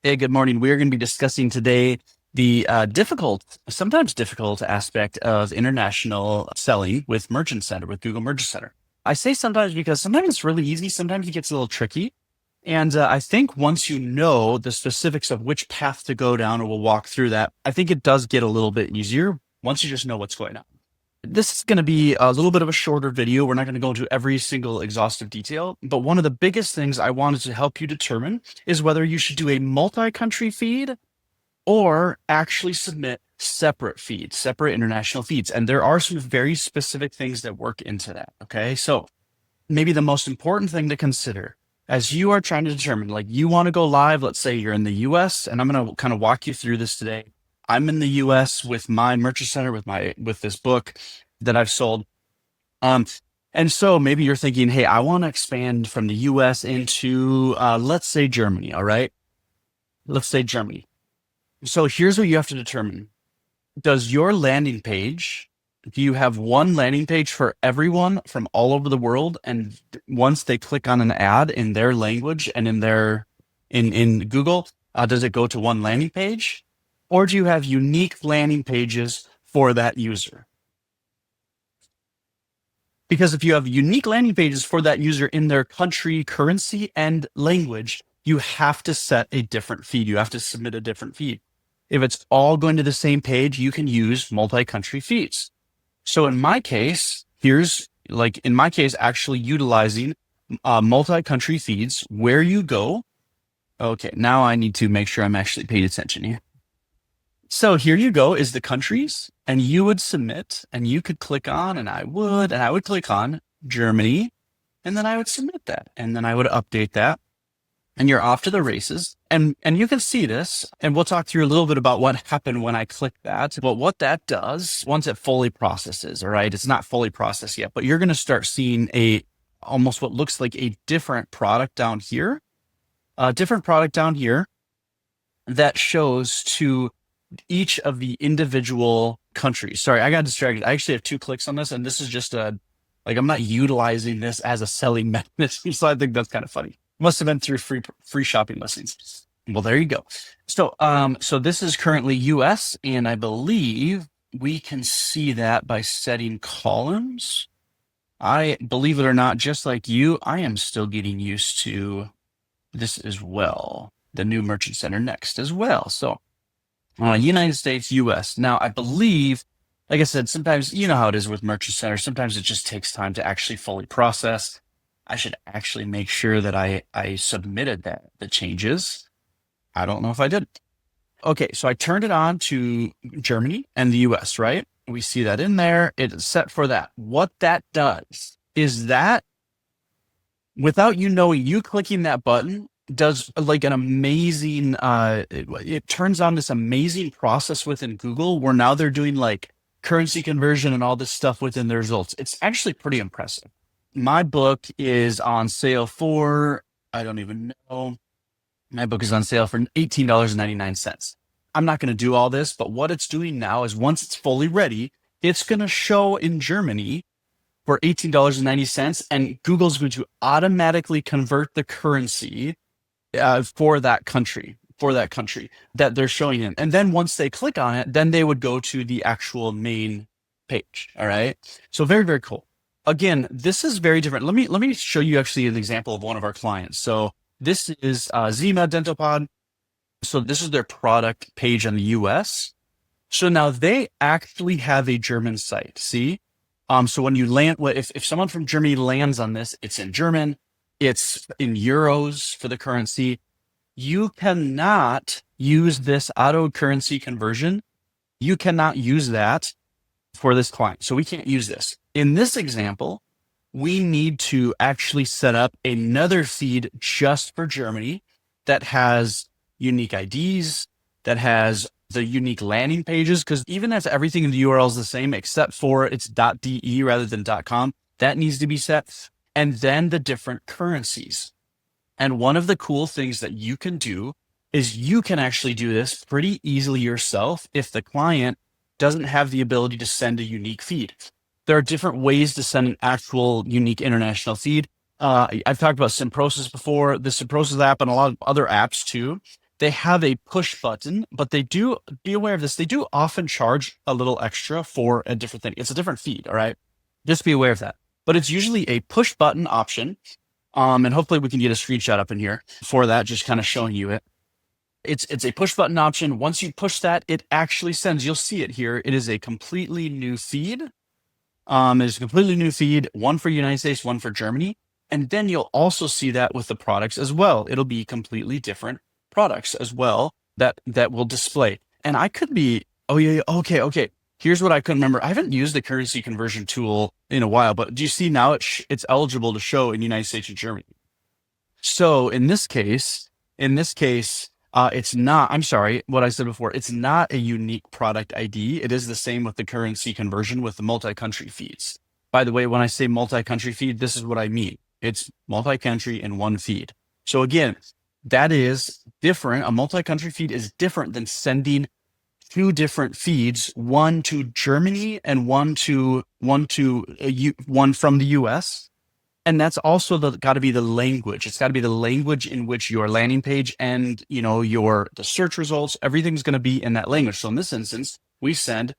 Hey, good morning. We're going to be discussing today the sometimes difficult aspect of international selling with Merchant Center, with Google Merchant Center. I say sometimes because sometimes it's really easy, sometimes it gets a little tricky. And I think once you know the specifics of which path to go down, and we'll walk through that, I think it does get a little bit easier once you just know what's going on. This is going to be a little bit of a shorter video. We're not going to go into every single exhaustive detail, but one of the biggest things I wanted to help you determine is whether you should do a multi-country feed or actually submit separate feeds, separate international feeds. And there are some very specific things that work into that. Okay. So maybe the most important thing to consider as you are trying to determine, like you want to go live, let's say you're in the US, and I'm going to kind of walk you through this today. I'm in the US with my Merchant Center, with this book that I've sold. Um, and so maybe you're thinking, hey, I want to expand from the US into, let's say Germany. All right. Let's say Germany. So here's what you have to determine. Does your landing page, do you have one landing page for everyone from all over the world? And once they click on an ad in their language and in Google, does it go to one landing page? Or do you have unique landing pages for that user? Because if you have unique landing pages for that user in their country, currency, and language, you have to set a different feed. You have to submit a different feed. If it's all going to the same page, you can use multi-country feeds. So in my case, actually utilizing multi-country feeds where you go. Okay, now I need to make sure I'm actually paying attention here. So here you go is the countries, and you would submit, and you could click on, and I would click on Germany, and then I would submit that, and then I would update that, and you're off to the races. And you can see this, and we'll talk through a little bit about what happened when I clicked that. But what that does, once it fully processes, all right, it's not fully processed yet, but you're going to start seeing almost what looks like a different product down here, that shows to each of the individual countries. Sorry, I got distracted. I actually have 2 clicks on this, and this is just I'm not utilizing this as a selling method. So I think that's kind of funny. Must have been through free shopping listings. Well, there you go. So this is currently US, and I believe we can see that by setting columns. I believe it or not, just like you, I am still getting used to this as well. The new Merchant Center next as well. So United States, US. Now, I believe, like I said, sometimes, you know how it is with Merchant Center. Sometimes it just takes time to actually fully process. I should actually make sure that I submitted the changes. I don't know if I did. Okay, so I turned it on to Germany and the US, right? We see that in there. It's set for that. What that does is that without you knowing, you clicking that button does like an amazing, it turns on this amazing process within Google where now they're doing like currency conversion and all this stuff within their results. It's actually pretty impressive. My book is on sale for, I don't even know. My book is on sale for $18.99. I'm not going to do all this, but what it's doing now is once it's fully ready, it's going to show in Germany for $18.90, and Google's going to automatically convert the currency for that country that they're showing in. And then once they click on it, then they would go to the actual main page. All right. So very, very cool. Again, this is very different. Let me show you actually an example of one of our clients. So this is Zima Dentopod. So this is their product page in the US. So now they actually have a German site. See? So when you land, if someone from Germany lands on this, it's in German, it's in euros for the currency. You cannot use this auto currency conversion. You cannot use that for this client. So we can't use this. In this example, we need to actually set up another feed just for Germany that has unique IDs, that has the unique landing pages, because even if everything in the URL is the same, except for it's .de rather than .com, that needs to be set. And then the different currencies. And one of the cool things that you can do is you can actually do this pretty easily yourself if the client doesn't have the ability to send a unique feed. There are different ways to send an actual unique international feed. I've talked about Simprosis before, the Simprosis app and a lot of other apps too. they have a push button, but they do, be aware of this. They do often charge a little extra for a different thing. It's a different feed. All right. Just be aware of that. But it's usually a push button option. And hopefully we can get a screenshot up in here for that, just kind of showing you it. It's a push button option. Once you push that, it actually sends, you'll see it here. It is a completely new feed. It's a completely new feed, one for United States, one for Germany. And then you'll also see that with the products as well. It'll be completely different products as well that will display. And I could be, oh yeah, okay. Here's what I couldn't remember. I haven't used the currency conversion tool in a while, but do you see now it's eligible to show in United States and Germany? So in this case, it's not, I'm sorry, what I said before, it's not a unique product ID. It is the same with the currency conversion with the multi-country feeds. By the way, when I say multi-country feed, this is what I mean. It's multi-country in one feed. So again, that is different. A multi-country feed is different than sending two different feeds, one to Germany and one from the US. And that's also got to be the language. It's got to be the language in which your landing page and the search results, everything's going to be in that language. So in this instance, we send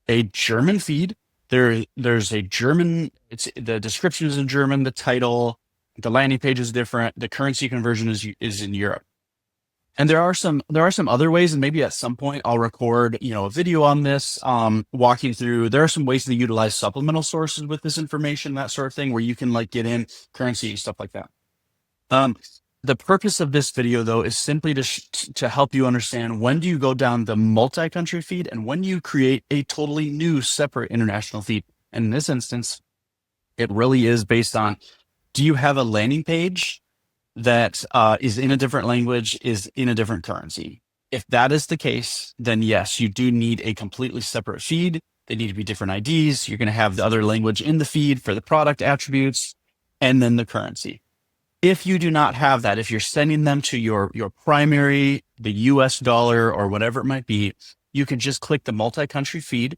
a German feed. There's a German. The description is in German. The title, the landing page is different. The currency conversion is in Europe. And there are some other ways, and maybe at some point I'll record, a video on this, walking through. There are some ways to utilize supplemental sources with this information, that sort of thing, where you can get in currency and stuff like that. The purpose of this video, though, is simply to help you understand when do you go down the multi-country feed and when you create a totally new separate international feed. And in this instance, it really is based on, do you have a landing page that is in a different language, is in a different currency? If that is the case, then yes, you do need a completely separate feed. They need to be different IDs. You're going to have the other language in the feed for the product attributes and then the currency. If you do not have that, if you're sending them to your primary, the US dollar or whatever it might be, you can just click the multi-country feed.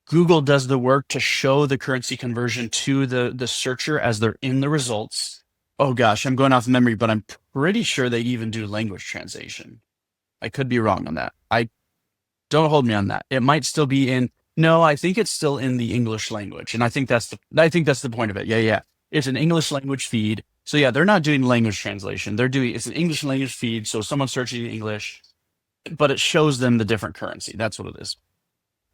Google does the work to show the currency conversion to the searcher as they're in the results. Oh gosh, I'm going off memory, but I'm pretty sure they even do language translation. I could be wrong on that. Don't hold me on that. It might still be no, I think it's still in the English language. And I think that's the point of it. Yeah. It's an English language feed. So yeah, they're not doing language translation. It's an English language feed. So someone's searching in English, but it shows them the different currency. That's what it is.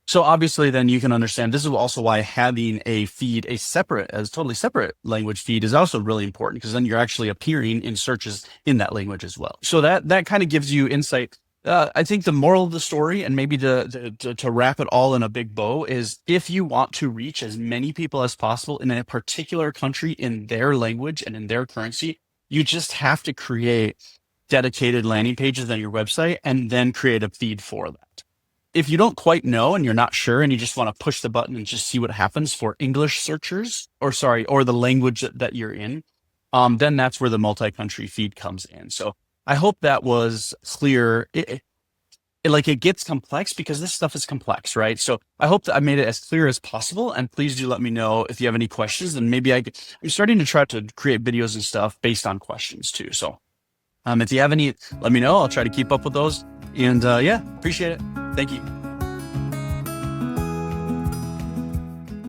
So obviously then you can understand, this is also why having a feed, totally separate language feed is also really important, because then you're actually appearing in searches in that language as well. So that kind of gives you insight. I think the moral of the story, and maybe to wrap it all in a big bow, is if you want to reach as many people as possible in a particular country in their language and in their currency, you just have to create dedicated landing pages on your website and then create a feed for that. If you don't quite know and you're not sure and you just want to push the button and just see what happens for English searchers, or the language that you're in, then that's where the multi-country feed comes in. So I hope that was clear. It gets complex because this stuff is complex, right? So I hope that I made it as clear as possible. And please do let me know if you have any questions. And maybe I'm starting to try to create videos and stuff based on questions too. So if you have any, let me know. I'll try to keep up with those. And appreciate it. Thank you.